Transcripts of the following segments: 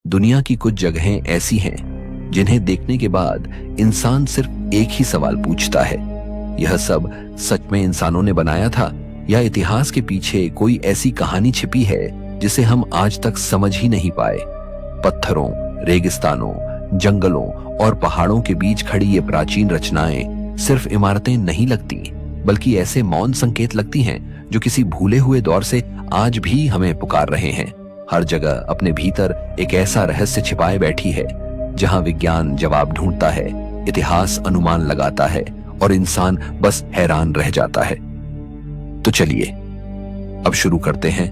दुनिया की कुछ जगहें ऐसी हैं जिन्हें देखने के बाद इंसान सिर्फ एक ही सवाल पूछता है, यह सब सच में इंसानों ने बनाया था या इतिहास के पीछे कोई ऐसी कहानी छिपी है जिसे हम आज तक समझ ही नहीं पाए। पत्थरों, रेगिस्तानों, जंगलों और पहाड़ों के बीच खड़ी ये प्राचीन रचनाएं सिर्फ इमारतें नहीं लगती, बल्कि ऐसे मौन संकेत लगती हैं जो किसी भूले हुए दौर से आज भी हमें पुकार रहे हैं। हर जगह अपने भीतर एक ऐसा रहस्य छिपाए बैठी है जहां विज्ञान जवाब ढूंढता है, इतिहास अनुमान लगाता है और इंसान बस हैरान रह जाता है। तो चलिए अब शुरू करते हैं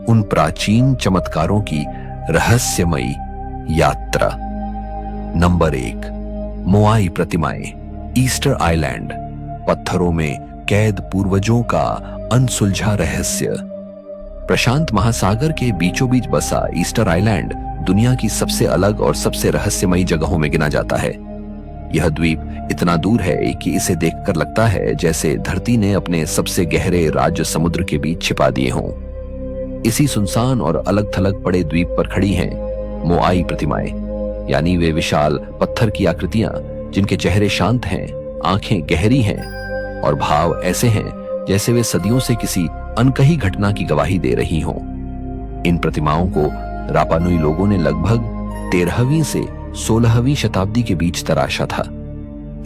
उन प्राचीन चमत्कारों की रहस्यमयी यात्रा। नंबर 1, मोआई प्रतिमाएं, ईस्टर आइलैंड। पत्थरों में कैद पूर्वजों का अनसुलझा रहस्य। प्रशांत महासागर के बीचों बीच बसा ईस्टर आइलैंड दुनिया की सबसे अलग और सबसे रहस्यमयी जगहों में गिना जाता है। यह द्वीप इतना दूर है कि इसे देखकर लगता है जैसे धरती ने अपने सबसे गहरे राज्य समुद्र के बीच छिपा दिए हों। इसी सुनसान और अलग थलग पड़े द्वीप पर खड़ी हैं मोआई प्रतिमाएं, यानी वे विशाल पत्थर की आकृतियां जिनके चेहरे शांत हैं, आंखें गहरी हैं और भाव ऐसे हैं जैसे वे सदियों से किसी अनकही घटना की गवाही दे रही हों। इन प्रतिमाओं को रापानुई लोगों ने लगभग 13वीं से 16वीं शताब्दी के बीच तराशा था।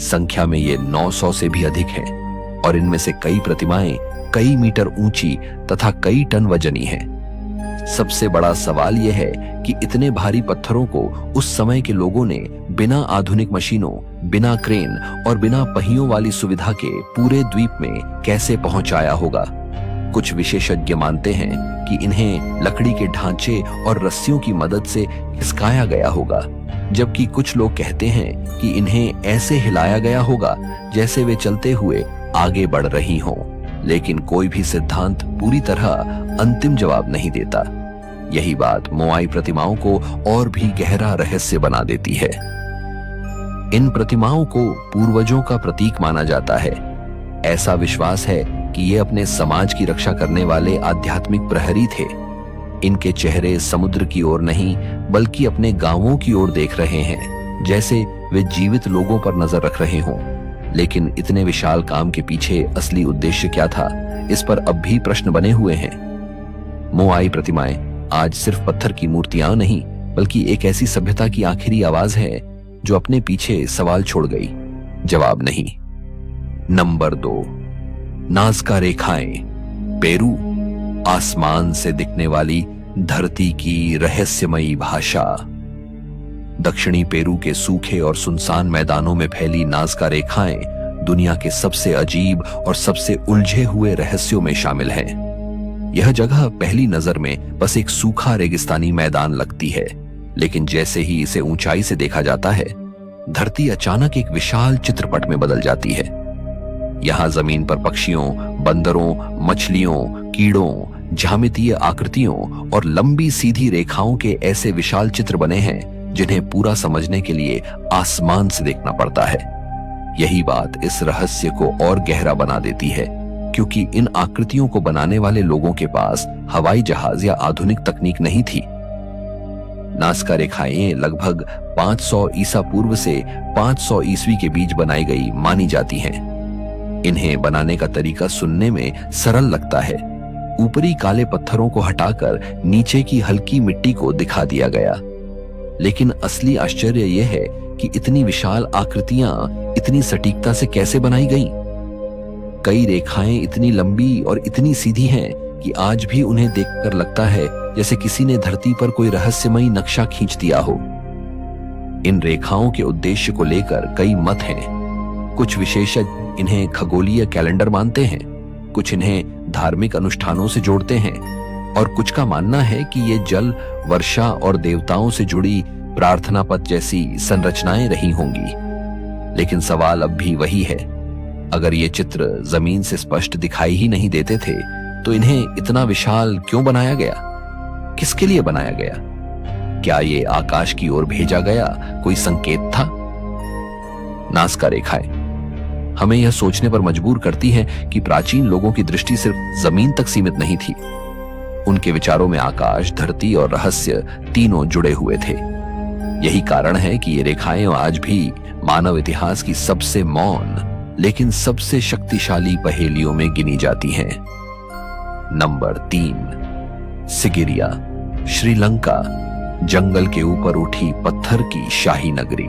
संख्या में ये 900 से भी अधिक हैं और इनमें से कई प्रतिमाएं कई मीटर ऊंची तथा कई टन वजनी हैं। सबसे बड़ा सवाल यह है कि इतने भारी पत्थरों को उस समय के लोगों ने बिना आधुनिक मशीनों, बिना क्रेन और बिना पहियों वाली सुविधा के पूरे द्वीप में कैसे पहुंचाया होगा। कुछ विशेषज्ञ मानते हैं कि इन्हें लकड़ी के ढांचे और रस्सियों की मदद से खिसकाया गया होगा, जबकि कुछ लोग कहते हैं कि इन्हें ऐसे हिलाया गया होगा जैसे वे चलते हुए आगे बढ़ रही हों। लेकिन कोई भी सिद्धांत पूरी तरह अंतिम जवाब नहीं देता। यही बात मोआई प्रतिमाओं को और भी गहरा रहस्य बना देती है। इन प्रतिमाओं को पूर्वजों का प्रतीक माना जाता है। ऐसा विश्वास है कि ये अपने समाज की रक्षा करने वाले आध्यात्मिक प्रहरी थे। इनके चेहरे समुद्र की ओर नहीं बल्कि अपने गांवों की ओर देख रहे हैं, जैसे वे जीवित लोगों पर नजर रख रहे हों। लेकिन इतने विशाल काम के पीछे असली उद्देश्य क्या था, इस पर अब भी प्रश्न बने हुए हैं। मोआई प्रतिमाएं आज सिर्फ पत्थर की मूर्तियां नहीं बल्कि एक ऐसी सभ्यता की आखिरी आवाज है जो अपने पीछे सवाल छोड़ गई, जवाब नहीं। नंबर 2, नाज़का रेखाएं, पेरू। आसमान से दिखने वाली धरती की रहस्यमयी भाषा। दक्षिणी पेरू के सूखे और सुनसान मैदानों में फैली नाज़का रेखाएं दुनिया के सबसे अजीब और सबसे उलझे हुए रहस्यों में शामिल हैं। यह जगह पहली नजर में बस एक सूखा रेगिस्तानी मैदान लगती है, लेकिन जैसे ही इसे ऊंचाई से देखा जाता है, धरती अचानक एक विशाल चित्रपट में बदल जाती है। यहाँ जमीन पर पक्षियों, बंदरों, मछलियों, कीड़ों, ज्यामितीय आकृतियों और लंबी सीधी रेखाओं के ऐसे विशाल चित्र बने हैं जिन्हें पूरा समझने के लिए आसमान से देखना पड़ता है। यही बात इस रहस्य को और गहरा बना देती है, क्योंकि इन आकृतियों को बनाने वाले लोगों के पास हवाई जहाज या आधुनिक तकनीक नहीं थी। नाज़का रेखाएं लगभग 500 ईसा पूर्व से 500 ईस्वी के बीच बनाई गई मानी जाती हैं। इन्हें बनाने का तरीका सुनने में सरल लगता है। ऊपरी काले पत्थरों को हटाकर नीचे की हल्की मिट्टी को दिखा दिया गया। लेकिन असली आश्चर्य यह है कि इतनी विशाल आकृतियां इतनी सटीकता से कैसे बनाई गईं? कई रेखाएं इतनी लंबी और इतनी सीधी हैं कि आज भी उन्हें देखकर लगता है जैसे किसी ने धरती पर कोई रहस्यमयी नक्शा खींच दिया हो। इन रेखाओं के उद्देश्य को लेकर कई मत हैं। कुछ विशेषज्ञ इन्हें खगोलीय कैलेंडर मानते हैं, कुछ इन्हें धार्मिक अनुष्ठानों से जोड़ते हैं और कुछ का मानना है कि ये जल, वर्षा और देवताओं से जुड़ी प्रार्थना पथ जैसी संरचनाएं रही होंगी। लेकिन सवाल अब भी वही है, अगर ये चित्र जमीन से स्पष्ट दिखाई ही नहीं देते थे तो इन्हें इतना विशाल क्यों बनाया गया? किसके लिए बनाया गया? क्या ये आकाश की ओर भेजा गया कोई संकेत था? नाज़का रेखाएं हमें यह सोचने पर मजबूर करती हैं कि प्राचीन लोगों की दृष्टि सिर्फ जमीन तक सीमित नहीं थी। उनके विचारों में आकाश, धरती और रहस्य तीनों जुड़े हुए थे। यही कारण है कि ये रेखाएं आज भी मानव इतिहास की सबसे मौन लेकिन सबसे शक्तिशाली पहेलियों में गिनी जाती हैं। नंबर 3, सिगिरिया, श्रीलंका, जंगल के ऊपर उठी पत्थर की शाही नगरी।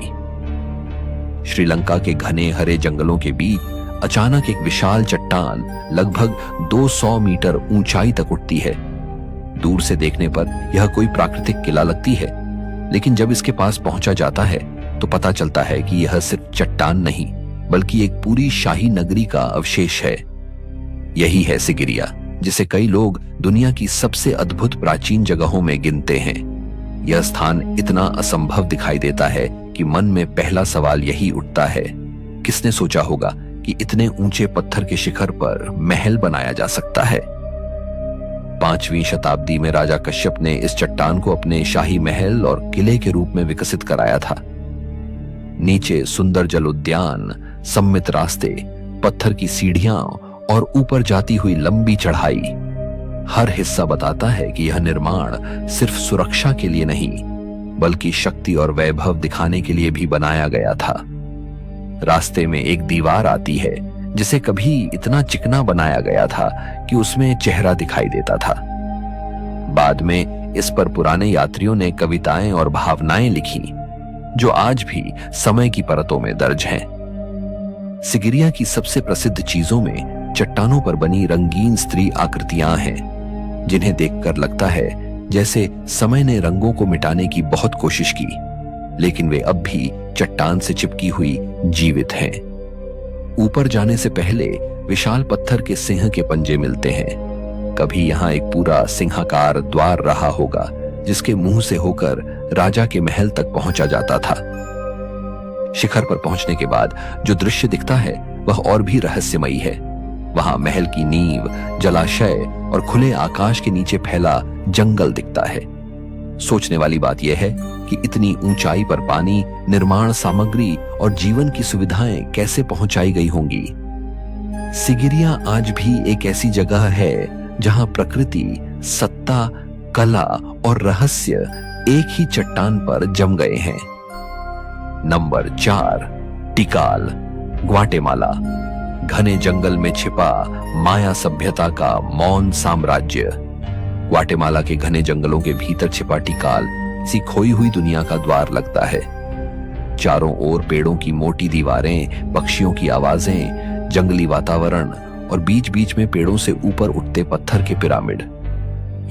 श्रीलंका के घने हरे जंगलों के बीच अचानक एक विशाल चट्टान लगभग 200 मीटर ऊंचाई तक उठती है। दूर से देखने पर यह कोई प्राकृतिक किला लगती है, लेकिन जब इसके पास पहुंचा जाता है तो पता चलता है कि यह सिर्फ चट्टान नहीं बल्कि एक पूरी शाही नगरी का अवशेष है। यही है सिगिरिया, जिसे कई लोग दुनिया की सबसे अद्भुत प्राचीन जगहों में गिनते हैं। यह स्थान इतना असंभव दिखाई देता है कि मन में पहला सवाल यही उठता है, किसने सोचा होगा कि इतने ऊंचे पत्थर के शिखर पर महल बनाया जा सकता है। 5वीं शताब्दी में राजा कश्यप ने इस चट्टान को अपने शाही महल और किले के रूप में विकसित कराया था। नीचे सुंदर जल उद्यान, सम्मित रास्ते, पत्थर की सीढ़ियां और ऊपर जाती हुई लंबी चढ़ाई, हर हिस्सा बताता है कि यह निर्माण सिर्फ सुरक्षा के लिए नहीं बल्कि शक्ति और वैभव दिखाने के लिए भी बनाया गया था। रास्ते में एक दीवार आती है जिसे कभी इतना चिकना बनाया गया था कि उसमें चेहरा दिखाई देता था। बाद में इस पर पुराने यात्रियों ने कविताएं और भावनाएं लिखी जो आज भी समय की परतों में दर्ज हैं। सिगिरिया की सबसे प्रसिद्ध चीजों में चट्टानों पर बनी रंगीन स्त्री आकृतियां हैं, जिन्हें देखकर लगता है जैसे समय ने रंगों को मिटाने की बहुत कोशिश की, लेकिन वे अब भी चट्टान से चिपकी हुई जीवित हैं। ऊपर जाने से पहले विशाल पत्थर के सिंह के पंजे मिलते हैं। कभी यहां एक पूरा सिंहाकार द्वार रहा होगा जिसके मुंह से होकर राजा के महल तक पहुंचा जाता था। शिखर पर पहुंचने के बाद जो दृश्य दिखता है वह और भी रहस्यमयी है। वहां महल की नींव, जलाशय और खुले आकाश के नीचे फैला जंगल दिखता है। सोचने वाली बात यह है कि इतनी ऊंचाई पर पानी, निर्माण सामग्री और जीवन की सुविधाएं कैसे पहुंचाई गई होंगी। सिगिरिया आज भी एक ऐसी जगह है जहां प्रकृति, सत्ता, कला और रहस्य एक ही चट्टान पर जम गए हैं। नंबर 4, टिकाल, ग्वाटेमाला, घने जंगल में छिपा माया सभ्यता का मौन साम्राज्य। ग्वाटेमाला के घने जंगलों के भीतर छिपा टिकाल किसी खोई हुई दुनिया का द्वार लगता है। चारों ओर पेड़ों की मोटी दीवारें, पक्षियों की आवाजें, जंगली वातावरण और बीच बीच में पेड़ों से ऊपर उठते पत्थर के पिरामिड।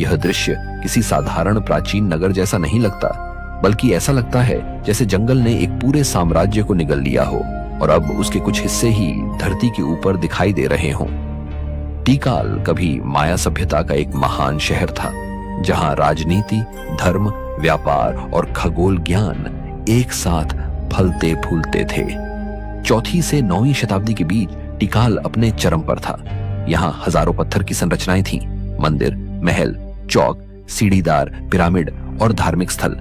यह दृश्य किसी साधारण प्राचीन नगर जैसा नहीं लगता, बल्कि ऐसा लगता है जैसे जंगल ने एक पूरे साम्राज्य को निगल लिया हो और अब उसके कुछ हिस्से ही धरती के ऊपर दिखाई दे रहे हों। टिकाल कभी माया सभ्यता का एक महान शहर था, जहां राजनीति, धर्म, व्यापार और खगोल ज्ञान एक साथ फलते फूलते थे। 4वीं से 9वीं शताब्दी के बीच टिकाल अपने चरम पर था। यहाँ हजारों पत्थर की संरचनाएं थीं, मंदिर, महल, चौक, सीढ़ीदार, पिरामिड और धार्मिक स्थल।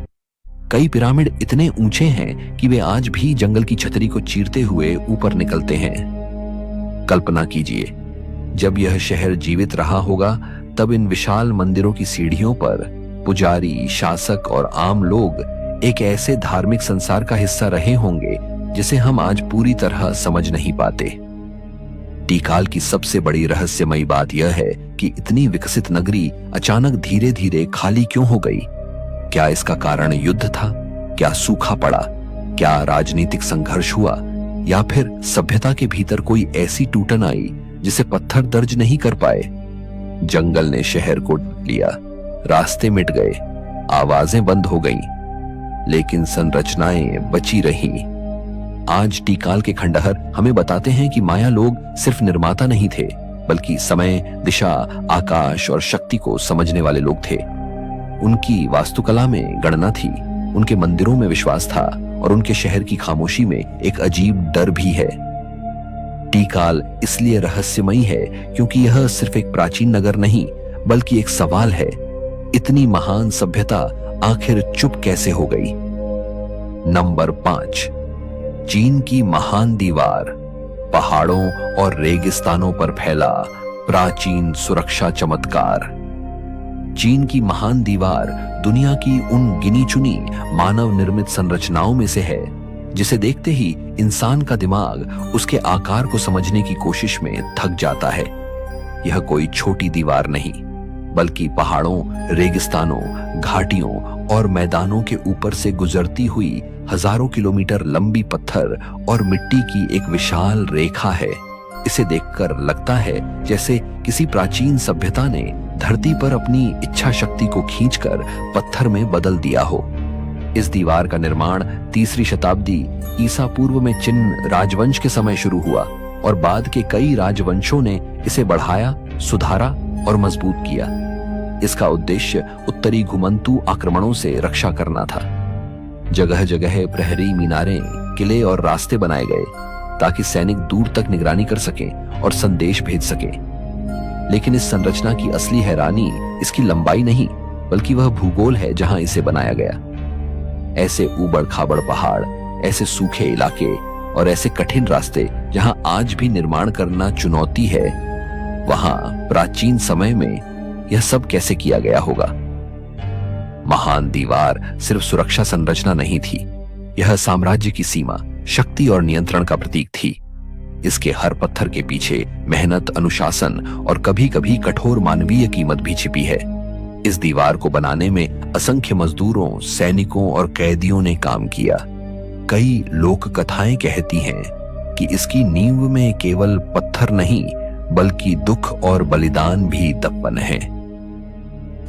कई पिरामिड इतने ऊंचे हैं कि वे आज भी जंगल की छतरी को चीरते हुए ऊपर निकलते हैं। कल्पना कीजिए, जब यह शहर जीवित रहा होगा तब इन विशाल मंदिरों की सीढ़ियों पर पुजारी, शासक और आम लोग एक ऐसे धार्मिक संसार का हिस्सा रहे होंगे जिसे हम आज पूरी तरह समझ नहीं पाते। टिकाल की सबसे बड़ी रहस्यमयी बात यह है कि इतनी विकसित नगरी अचानक धीरे धीरे खाली क्यों हो गई। क्या इसका कारण युद्ध था? क्या सूखा पड़ा? क्या राजनीतिक संघर्ष हुआ? या फिर सभ्यता के भीतर कोई ऐसी टूटन आई जिसे पत्थर दर्ज नहीं कर पाए? जंगल ने शहर को ढक लिया, रास्ते मिट गए, आवाजें बंद हो गईं, लेकिन संरचनाएं बची रहीं। आज टिकाल के खंडहर हमें बताते हैं कि माया लोग सिर्फ निर्माता नहीं थे, बल्कि समय, दिशा, आकाश और शक्ति को समझने वाले लोग थे। उनकी वास्तुकला में गणना थी, उनके मंदिरों में विश्वास था और उनके शहर की खामोशी में एक अजीब डर भी है। टिकाल इसलिए रहस्यमयी है क्योंकि यह सिर्फ एक प्राचीन नगर नहीं बल्कि एक सवाल है, इतनी महान सभ्यता आखिर चुप कैसे हो गई। नंबर 5, चीन की महान दीवार, पहाड़ों और रेगिस्तानों पर फैला प्राचीन सुरक्षा चमत्कार। चीन की महान दीवार दुनिया की उन गिनी चुनी मानव निर्मित संरचनाओं में से है जिसे देखते ही इंसान का दिमाग उसके आकार को समझने की कोशिश में थक जाता है। यह कोई छोटी दीवार नहीं, बल्कि पहाड़ों, रेगिस्तानों, घाटियों और मैदानों के ऊपर से गुजरती हुई हजारों किलोमीटर लंबी पत्थर और मिट्टी की एक विशाल रेखा है। इसे देखकर लगता है जैसे किसी प्राचीन सभ्यता ने धरती पर अपनी इच्छा शक्ति को खींचकर पत्थर में बदल दिया हो। इस दीवार का निर्माण 3री शताब्दी ईसा पूर्व में चिन राजवंश के समय शुरू हुआ और बाद के कई राजवंशों ने इसे बढ़ाया, सुधारा और मजबूत किया। इसका उद्देश्य उत्तरी घुमंतु आक्रमणों से रक्षा करना था। जगह जगह प्रहरी मीनारें, किले और रास्ते बनाए गए ताकि सैनिक दूर तक निगरानी कर सकें और संदेश भेज सकें। लेकिन इस संरचना की असली हैरानी इसकी लंबाई नहीं, बल्कि वह भूगोल है जहां इसे बनाया गया। ऐसे ऊबड़ खाबड़ पहाड़, ऐसे सूखे इलाके और ऐसे कठिन रास्ते जहां आज भी निर्माण करना चुनौती है, वहां प्राचीन समय में यह सब कैसे किया गया होगा। महान दीवार सिर्फ सुरक्षा संरचना नहीं थी, यह साम्राज्य की सीमा, शक्ति और नियंत्रण का प्रतीक थी। इसके हर पत्थर के पीछे मेहनत, अनुशासन और कभी कभी कठोर मानवीय कीमत भी छिपी है। इस दीवार को बनाने में असंख्य मजदूरों, सैनिकों और कैदियों ने काम किया। कई लोक कथाएं कहती हैं कि इसकी नींव में केवल पत्थर नहीं, बल्कि दुख और बलिदान भी दफन है।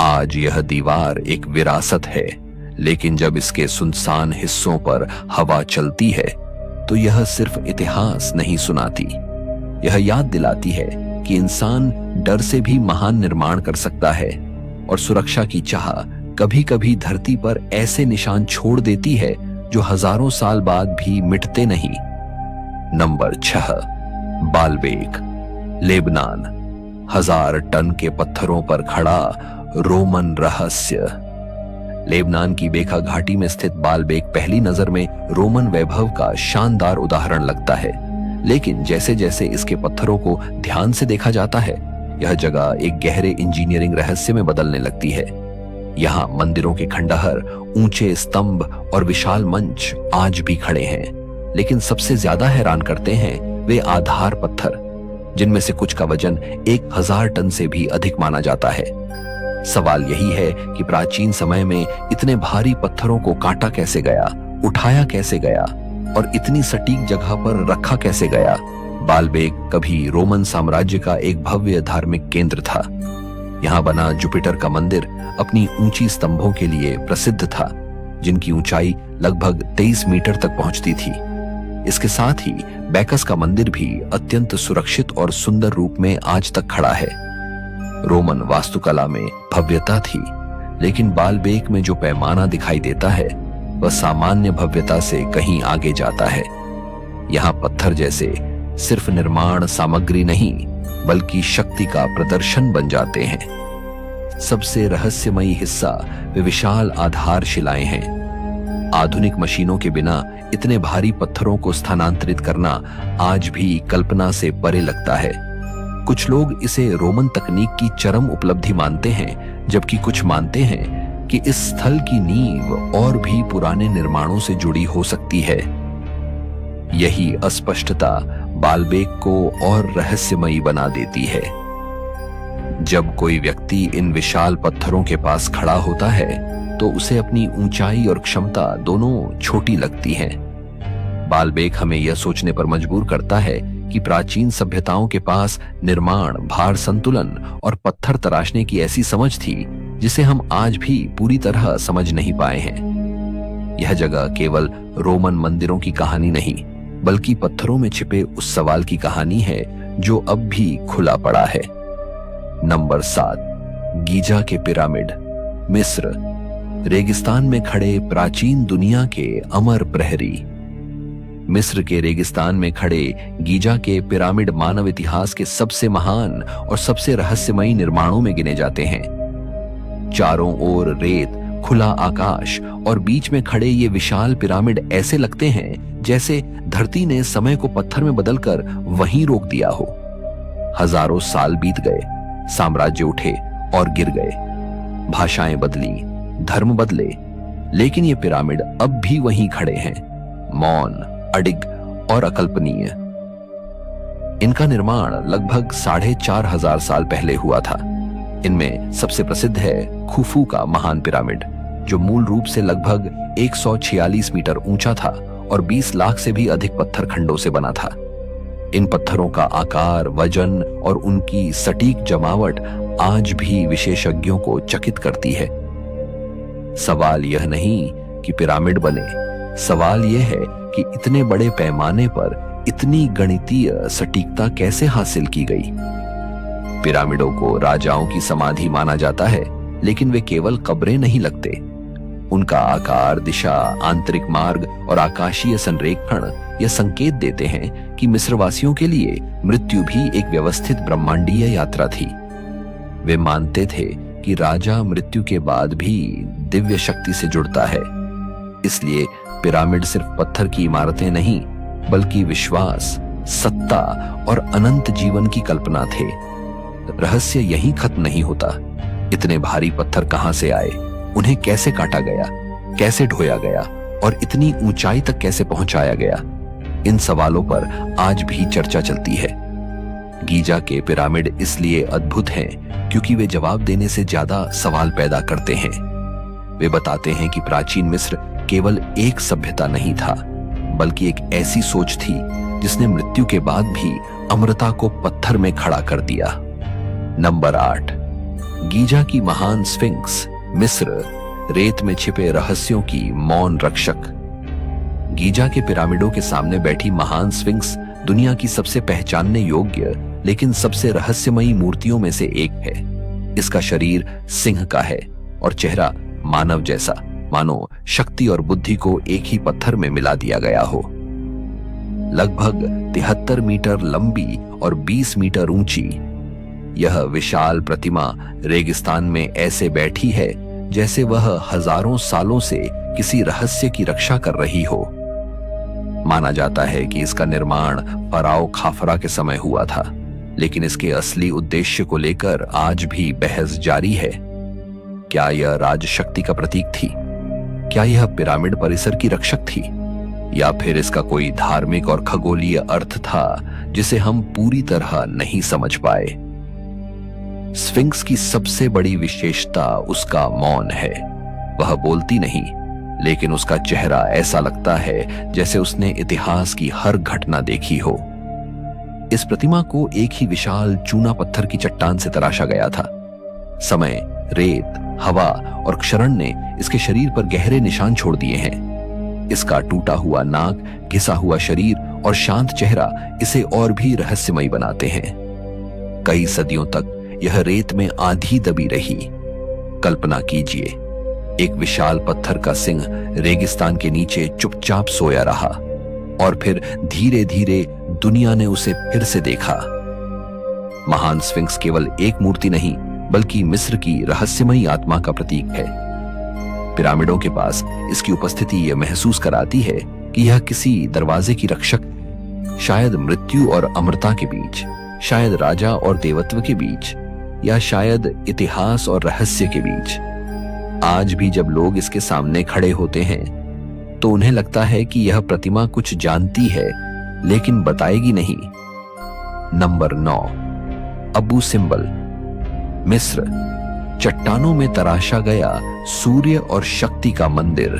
आज यह दीवार एक विरासत है, लेकिन जब इसके सुनसान हिस्सों पर हवा चलती है तो यह सिर्फ इतिहास नहीं सुनाती, यह याद दिलाती है कि इंसान डर से भी महान निर्माण कर सकता है और सुरक्षा की चाह कभी कभी धरती पर ऐसे निशान छोड़ देती है जो हजारों साल बाद भी मिटते नहीं। Number 6, Baalbek, Lebanon. 1000 टन के पत्थरों पर खड़ा रोमन रहस्य। लेबनान की बेका घाटी में स्थित बालबेक पहली नजर में रोमन वैभव का शानदार उदाहरण लगता है, लेकिन जैसे जैसे इसके पत्थरों को ध्यान से देखा जाता है, यह जगह एक गहरे इंजीनियरिंग रहस्य में बदलने लगती है। यहाँ मंदिरों के खंडहर, ऊंचे स्तंभ और विशाल मंच आज भी खड़े हैं, लेकिन सबसे ज्यादा हैरान करते हैं वे आधार पत्थर, जिनमें से कुछ का वजन 1000 टन से भी अधिक माना जाता है। सवाल यही है कि प्राचीन समय में इतने भारी पत्थरों को काटा कैसे गया, उठाया कैसे गया और इतनी सटीक जगह पर रखा कैसे गया। बालबेक कभी रोमन साम्राज्य का एक भव्य धार्मिक केंद्र था। यहाँ बना जुपिटर का मंदिर अपनी ऊंची स्तंभों के लिए प्रसिद्ध था, जिनकी ऊंचाई लगभग 23 मीटर तक पहुंचती थी। इसके साथ ही बैकस का मंदिर भी अत्यंत सुरक्षित और सुंदर रूप में आज तक खड़ा है। रोमन वास्तुकला में भव्यता थी, लेकिन बालबेक में जो पैमाना दिखाई देता है वह सामान्य भव्यता से कहीं आगे जाता है। यहाँ पत्थर जैसे सिर्फ निर्माण सामग्री नहीं, बल्कि शक्ति का प्रदर्शन बन जाते हैं। सबसे रहस्यमयी हिस्सा वे विशाल आधारशिलाएं हैं। आधुनिक मशीनों के बिना इतने भारी पत्थरों को स्थानांतरित करना आज भी कल्पना से परे लगता है। कुछ लोग इसे रोमन तकनीक की चरम उपलब्धि मानते हैं, जबकि कुछ मानते हैं कि इस स्थल की नींव और भी पुराने निर्माणों से जुड़ी हो सकती है। यही अस्पष्टता बालबेक को और रहस्यमयी बना देती है। जब कोई व्यक्ति इन विशाल पत्थरों के पास खड़ा होता है तो उसे अपनी ऊंचाई और क्षमता दोनों छोटी लगती हैं। बालबेक हमें यह सोचने पर मजबूर करता है कि प्राचीन सभ्यताओं के पास निर्माण, भार संतुलन और पत्थर तराशने की ऐसी समझ थी जिसे हम आज भी पूरी तरह समझ नहीं पाए हैं। यह जगह केवल रोमन मंदिरों की कहानी नहीं, बल्कि पत्थरों में छिपे उस सवाल की कहानी है जो अब भी खुला पड़ा है। नंबर 7, गीजा के पिरामिड, मिस्र। रेगिस्तान में खड़े प्राचीन दुनिया के अमर प्रहरी। मिस्र के रेगिस्तान में खड़े गीजा के पिरामिड मानव इतिहास के सबसे महान और सबसे रहस्यमयी निर्माणों में गिने जाते हैं। चारों ओर रेत, खुला आकाश और बीच में खड़े ये विशाल पिरामिड ऐसे लगते हैं जैसे धरती ने समय को पत्थर में बदलकर वहीं रोक दिया हो। हजारों साल बीत गए, साम्राज्य उठे और गिर गए, भाषाएं बदली, धर्म बदले, लेकिन ये पिरामिड अब भी वहीं खड़े हैं, मौन, अडिग और अकल्पनीय। इनका निर्माण लगभग 4,500 साल पहले हुआ था। इनमें सबसे प्रसिद्ध है खुफू का महान पिरामिड, जो मूल रूप से लगभग 146 मीटर ऊंचा था और 20 लाख से भी अधिक पत्थर खंडों से बना था। इन पत्थरों का आकार, वजन और उनकी सटीक जमावट आज भी विशेषज्ञों को चकित करती है। सवाल यह नहीं कि पिरामिड बने, सवाल यह है कि इतने बड़े पैमाने पर इतनी गणितीय सटीकता कैसे हासिल की गई। पिरामिडों को राजाओं की समाधि माना जाता है, लेकिन वे केवल कब्रें नहीं लगते। उनका आकार, दिशा, आंतरिक मार्ग और आकाशीय संरेखण यह संकेत देते हैं कि मिस्रवासियों के लिए मृत्यु भी एक व्यवस्थित ब्रह्मांडीय यात्रा थी। वे मानते थे कि राजा मृत्यु के बाद भी दिव्य शक्ति से जुड़ता है। इसलिए पिरामिड सिर्फ पत्थर की इमारतें नहीं, बल्कि विश्वास, सत्ता और अनंत जीवन की कल्पना थे। रहस्य यहीं खत्म नहीं होता। इतने भारी पत्थर कहां से आए, उन्हें कैसे काटा गया, कैसे ढोया गया और इतनी ऊंचाई तक कैसे पहुंचाया गया, इन सवालों पर आज भी चर्चा चलती है। गीजा के पिरामिड इसलिए अद्भुत हैं क्योंकि वे जवाब देने से ज्यादा सवाल पैदा करते हैं। वे बताते हैं कि प्राचीन मिस्र केवल एक सभ्यता नहीं था, बल्कि एक ऐसी सोच थी जिसने मृत्यु के बाद भी अमरता को पत्थर में खड़ा कर दिया। नंबर 8, गीजा की महान स्फिंक्स, मिस्र, रेत में छिपे रहस्यों की मौन रक्षक। गीजा के पिरामिडों के सामने बैठी महान स्फिंक्स दुनिया की सबसे पहचानने योग्य लेकिन सबसे रहस्यमयी मूर्तियों में से एक है। इसका शरीर सिंह का है और चेहरा मानव जैसा, मानो शक्ति और बुद्धि को एक ही पत्थर में मिला दिया गया हो। लगभग 73 मीटर लंबी और 20 मीटर ऊंची यह विशाल प्रतिमा रेगिस्तान में ऐसे बैठी है जैसे वह हजारों सालों से किसी रहस्य की रक्षा कर रही हो। माना जाता है कि इसका निर्माण फराओ खाफरा के समय हुआ था, लेकिन इसके असली उद्देश्य को लेकर आज भी बहस जारी है। क्या यह राजशक्ति का प्रतीक थी? क्या यह पिरामिड परिसर की रक्षक थी? या फिर इसका कोई धार्मिक और खगोलीय अर्थ था जिसे हम पूरी तरह नहीं समझ पाए? स्फिंक्स की सबसे बड़ी विशेषता उसका मौन है। वह बोलती नहीं, लेकिन उसका चेहरा ऐसा लगता है जैसे उसने इतिहास की हर घटना देखी हो। इस प्रतिमा को एक ही विशाल चूना पत्थर की चट्टान से तराशा गया था। समय, रेत, हवा और क्षरण ने इसके शरीर पर गहरे निशान छोड़ दिए हैं। इसका टूटा हुआ नाक, घिसा हुआ शरीर और शांत चेहरा इसे और भी रहस्यमयी बनाते हैं। कई सदियों तक यह रेत में आधी दबी रही। कल्पना कीजिए, एक विशाल पत्थर का सिंह रेगिस्तान के नीचे चुपचाप सोया रहा और फिर धीरे धीरे दुनिया ने उसे फिर से देखा। महान स्फिंक्स केवल एक मूर्ति नहीं, बल्कि मिस्र की रहस्यमयी आत्मा का प्रतीक है। पिरामिडों के पास इसकी उपस्थिति यह महसूस कराती है कि यह किसी दरवाजे की रक्षक, शायद मृत्यु और अमरता के बीच, शायद राजा और देवत्व के बीच, या शायद इतिहास और रहस्य के बीच। आज भी जब लोग इसके सामने खड़े होते हैं तो उन्हें लगता है कि यह प्रतिमा कुछ जानती है, लेकिन बताएगी नहीं। नंबर 9, अबू सिम्बल, मिस्र, चट्टानों में तराशा गया सूर्य और शक्ति का मंदिर।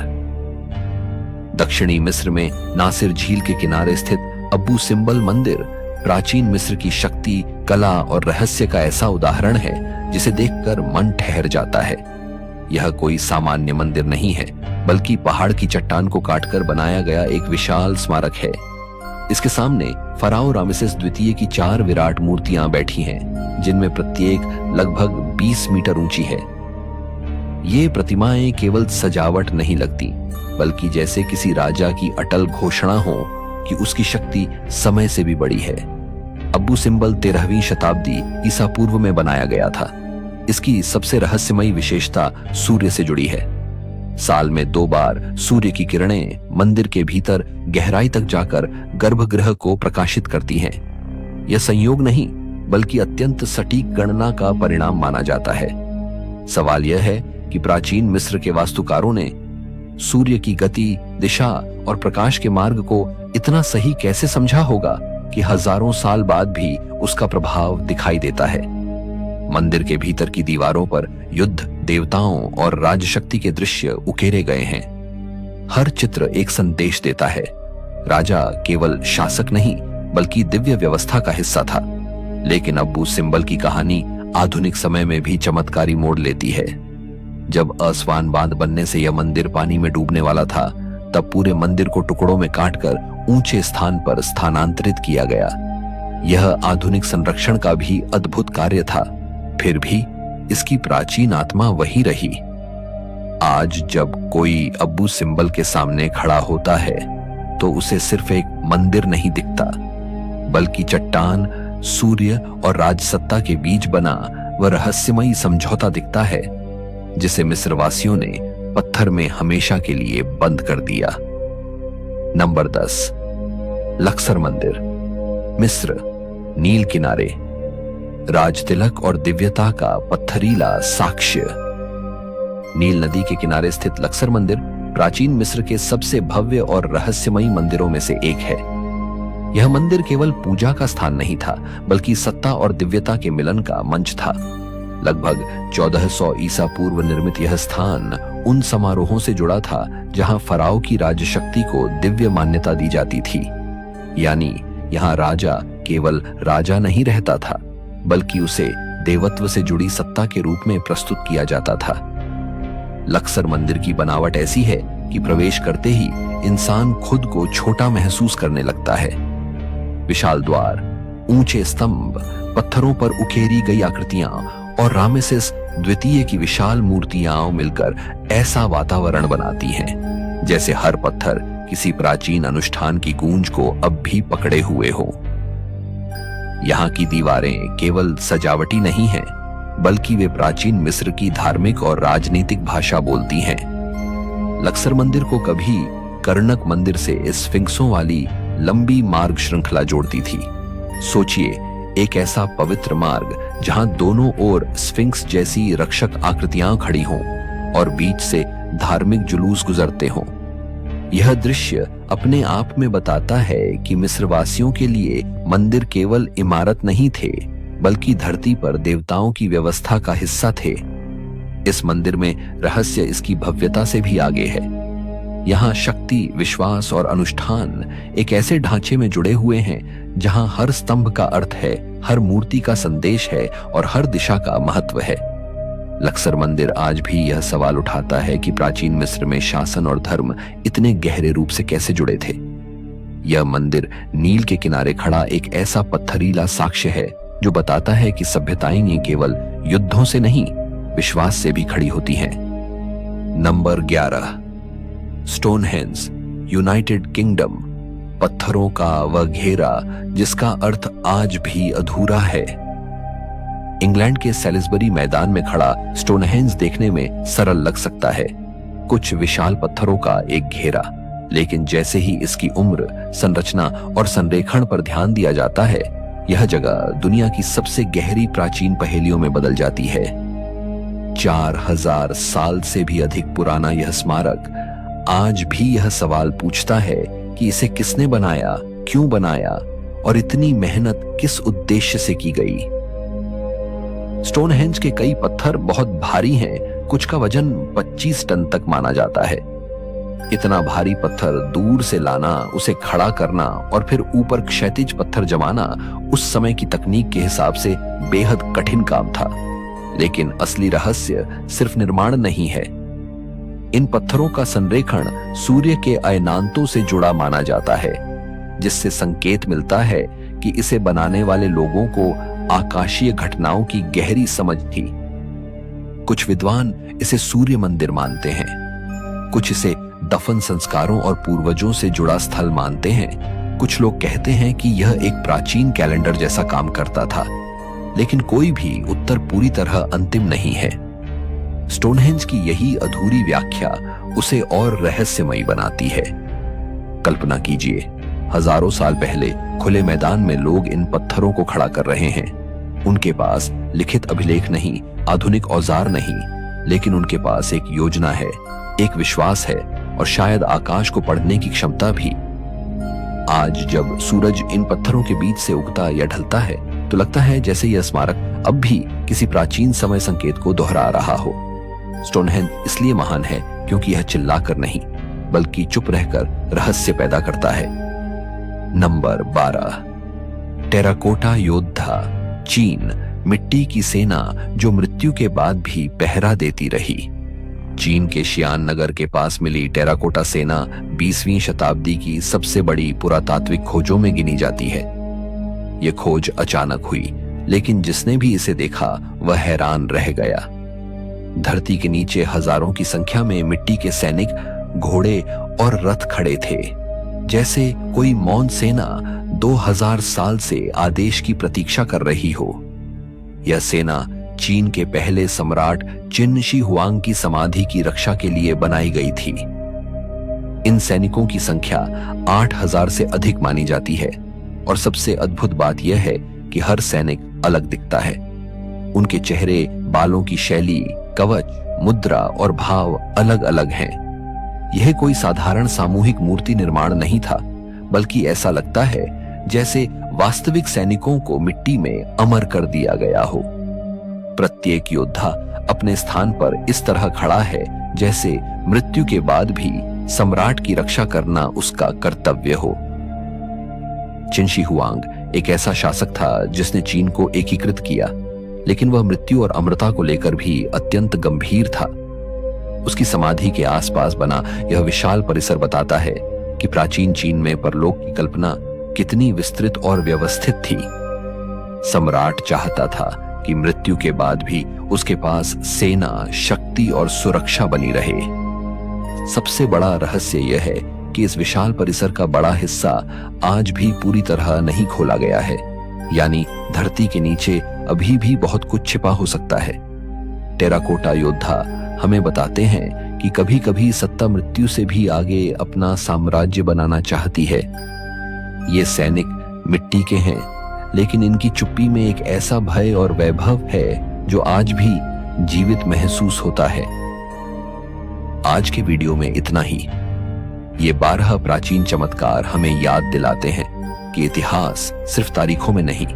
दक्षिणी मिस्र में नासिर झील के किनारे स्थित अबू सिम्बल मंदिर प्राचीन मिस्र की शक्ति, कला और रहस्य का ऐसा उदाहरण है जिसे देखकर मन ठहर जाता है। यह कोई सामान्य मंदिर नहीं है, बल्कि पहाड़ की चट्टान को काटकर बनाया गया एक विशाल स्मारक है। इसके सामने फराओ रामेसेस द्वितीय की 4 विराट मूर्तियां बैठी हैं, जिनमें प्रत्येक लगभग 20 मीटर ऊंची है। ये प्रतिमाएं केवल सजावट नहीं लगती, बल्कि जैसे किसी राजा की अटल घोषणा हो कि उसकी शक्ति समय से भी बड़ी है। अबू सिम्बल 13वीं शताब्दी ईसा पूर्व में बनाया गया था। इसकी सबसे रहस्यमयी विशेषता सूर्य से जुड़ी है। साल में 2 बार सूर्य की किरणें मंदिर के भीतर गहराई तक जाकर गर्भगृह को प्रकाशित करती हैं। यह संयोग नहीं, बल्कि अत्यंत सटीक गणना का परिणाम माना जाता है। सवाल यह है कि प्राचीन मिस्र के वास्तुकारों ने सूर्य की गति, दिशा और प्रकाश के मार्ग को इतना सही कैसे समझा होगा कि हजारों साल बाद भी उसका प्रभाव दिखाई देता है। मंदिर के भीतर की दीवारों पर युद्ध, देवताओं और राजशक्ति के दृश्य उकेरे गए हैं। हर चित्र एक संदेश देता है। राजा केवल शासक नहीं बल्कि दिव्य व्यवस्था का हिस्सा था। लेकिन अब्बू सिंबल की कहानी आधुनिक समय में भी चमत्कारी मोड़ लेती है। जब असवान बांध बनने से यह मंदिर पानी में डूबने वाला था, तब पूरे मंदिर को टुकड़ों में काटकर ऊंचे स्थान पर स्थानांतरित किया गया। यह आधुनिक संरक्षण का भी अद्भुत कार्य था। फिर भी इसकी प्राचीन आत्मा वही रही। आज जब कोई अब्बू सिंबल के सामने खड़ा होता है तो उसे सिर्फ एक मंदिर नहीं दिखता, बल्कि चट्टान, सूर्य और राजसत्ता के बीच बना वह रहस्यमयी समझौता दिखता है जिसे मिस्रवासियों ने पत्थर में हमेशा के लिए बंद कर दिया। नंबर 10, लक्सर मंदिर, मिस्र, नील किनारे, राजतिलक और दिव्यता का पत्थरीला साक्ष्य। नील नदी के किनारे स्थित लक्सर मंदिर प्राचीन मिस्र के सबसे भव्य और रहस्यमयी मंदिरों में से एक है। यह मंदिर केवल पूजा का स्थान नहीं था, बल्कि सत्ता और दिव्यता के मिलन का मंच था। लगभग 1400 ईसा पूर्व निर्मित यह स्थान उन समारोहों से जुड़ा था जहां फराओ की राजशक्ति को दिव्य मान्यता दी जाती थी। यानी यहां राजा केवल राजा नहीं रहता था, बल्कि उसे देवत्व से जुड़ी सत्ता के रूप में प्रस्तुत किया जाता था। लक्सर मंदिर की बनावट ऐसी है कि प्रवेश करते ही इंसान खुद को छोटा महसूस करने लगता है। विशाल द्वार, ऊंचे स्तंभ, पत्थरों पर उकेरी गई आकृतियां और रामेसेस द्वितीय की विशाल मूर्तियां मिलकर ऐसा वातावरण बनाती हैं जैसे हर पत्थर किसी प्राचीन अनुष्ठान की गूंज को अब भी पकड़े हुए हो। यहाँ की दीवारें केवल सजावटी नहीं हैं, बल्कि वे प्राचीन मिस्र की धार्मिक और राजनीतिक भाषा बोलती हैं। लक्सर मंदिर को कभी कर्णक मंदिर से स्फिंक्सों वाली लंबी मार्ग श्रृंखला जोड़ती थी। सोचिए, एक ऐसा पवित्र मार्ग जहां दोनों ओर स्फिंक्स जैसी रक्षक आकृतियां खड़ी हों और बीच से धार्मिक जुलूस गुजरते हों। यह दृश्य अपने आप में बताता है कि मिस्रवासियों के लिए मंदिर केवल इमारत नहीं थे, बल्कि धरती पर देवताओं की व्यवस्था का हिस्सा थे। इस मंदिर में रहस्य इसकी भव्यता से भी आगे है। यहाँ शक्ति, विश्वास और अनुष्ठान एक ऐसे ढांचे में जुड़े हुए हैं जहां हर स्तंभ का अर्थ है, हर मूर्ति का संदेश है और हर दिशा का महत्व है। लक्सर मंदिर आज भी यह सवाल उठाता है कि प्राचीन मिस्र में शासन और धर्म इतने गहरे रूप से कैसे जुड़े थे। यह मंदिर नील के किनारे खड़ा एक ऐसा पत्थरीला साक्ष्य है जो बताता है कि सभ्यताएं ये केवल युद्धों से नहीं, विश्वास से भी खड़ी होती हैं। नंबर 11, स्टोनहेंज, यूनाइटेड किंगडम, पत्थरों का वह घेरा जिसका अर्थ आज भी अधूरा है। इंग्लैंड के सैलिसबरी मैदान में खड़ा स्टोनहेंज देखने में सरल लग सकता है, कुछ विशाल पत्थरों का एक घेरा, लेकिन जैसे ही इसकी उम्र, संरचना और संरेखण पर ध्यान दिया जाता है, यह जगह दुनिया की सबसे गहरी प्राचीन पहेलियों में बदल जाती है। 4000 साल से भी अधिक पुराना यह स्मारक आज भी यह सवाल पूछता है कि इसे किसने बनाया, क्यों बनाया और इतनी मेहनत किस उद्देश्य से की गई। स्टोनहेंज के कई पत्थर बहुत भारी हैं, कुछ का वजन 25 टन तक माना जाता है। इतना भारी पत्थर दूर से लाना, उसे खड़ा करना और फिर ऊपर क्षैतिज पत्थर जमाना उस समय की तकनीक के हिसाब से बेहद कठिन काम था। लेकिन असली रहस्य सिर्फ निर्माण नहीं है। इन पत्थरों का संरेखण सूर्य के अयनांतों से जुड़ा माना जाता है, जिससे संकेत मिलता है कि इसे बनाने वाले लोगों को आकाशीय घटनाओं की गहरी समझ थी। कुछ विद्वान इसे सूर्य मंदिर मानते हैं, कुछ इसे दफन संस्कारों और पूर्वजों से जुड़ा स्थल मानते हैं। कुछ लोग कहते हैं कि यह एक प्राचीन कैलेंडर जैसा काम करता था, लेकिन कोई भी उत्तर पूरी तरह अंतिम नहीं है। स्टोनहेंज की यही अधूरी व्याख्या उसे और रहस्यमयी बनाती है। कल्पना कीजिए, हजारों साल पहले खुले मैदान में लोग इन पत्थरों को खड़ा कर रहे हैं। उनके पास लिखित अभिलेख नहीं, आधुनिक औजार नहीं, लेकिन उनके पास एक योजना है, एक विश्वास है और शायद आकाश को पढ़ने की क्षमता भी। आज जब सूरज इन पत्थरों के बीच से उगता या ढलता है तो लगता है जैसे यह स्मारक अब भी किसी प्राचीन समय संकेत को दोहरा रहा हो। स्टोनहेंज इसलिए महान है क्योंकि यह चिल्लाकर नहीं बल्कि चुप रहकर रहस्य पैदा करता है। नंबर 12, टेराकोटा योद्धा, चीन, मिट्टी की सेना जो मृत्यु के बाद भी पहरा देती रही। चीन के शियान नगर के पास मिली टेराकोटा सेना 20वीं शताब्दी की सबसे बड़ी पुरातात्विक खोजों में गिनी जाती है। यह खोज अचानक हुई, लेकिन जिसने भी इसे देखा वह हैरान रह गया। धरती के नीचे हजारों की संख्या में मिट्टी के सैनिक, घोड़े और रथ खड़े थे, जैसे कोई मौन सेना 2000 साल से आदेश की प्रतीक्षा कर रही हो। यह सेना चीन के पहले सम्राट चिन शी हुआंग की समाधि की रक्षा के लिए बनाई गई थी। इन सैनिकों की संख्या 8000 से अधिक मानी जाती है और सबसे अद्भुत बात यह है कि हर सैनिक अलग दिखता है। उनके चेहरे, बालों की शैली, कवच, मुद्रा और भाव अलग अलग हैं। यह कोई साधारण सामूहिक मूर्ति निर्माण नहीं था, बल्कि ऐसा लगता है जैसे वास्तविक सैनिकों को मिट्टी में अमर कर दिया गया हो। प्रत्येक योद्धा अपने स्थान पर इस तरह खड़ा है जैसे मृत्यु के बाद भी सम्राट की रक्षा करना उसका कर्तव्य हो। चिन शी हुआंग एक ऐसा शासक था जिसने चीन को एकीकृत किया, लेकिन वह मृत्यु और अमरता को लेकर भी अत्यंत गंभीर था। उसकी समाधि के आसपास बना यह विशाल परिसर बताता है कि प्राचीन चीन में परलोक की कल्पना कितनी विस्तृत और व्यवस्थित थी। सम्राट चाहता था कि मृत्यु के बाद भी उसके पास सेना, शक्ति और सुरक्षा बनी रहे। सबसे बड़ा रहस्य यह है कि इस विशाल परिसर का बड़ा हिस्सा आज भी पूरी तरह नहीं खोला गया है, यानी धरती के नीचे अभी भी बहुत कुछ छिपा हो सकता है। टेराकोटा योद्धा हमें बताते हैं कि कभी-कभी सत्ता मृत्यु से भी आगे अपना साम्राज्य बनाना चाहती है। ये सैनिक मिट्टी के हैं, लेकिन इनकी चुप्पी में एक ऐसा भय और वैभव है जो आज भी जीवित महसूस होता है। आज के वीडियो में इतना ही। ये 12 प्राचीन चमत्कार हमें याद दिलाते हैं कि इतिहास सिर्फ तारीखों में नहीं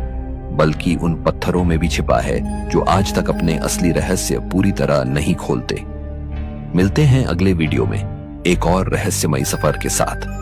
बल्कि उन पत्थरों में भी छिपा है जो आज तक अपने असली रहस्य पूरी तरह नहीं खोलते। मिलते हैं अगले वीडियो में एक और रहस्यमयी सफर के साथ।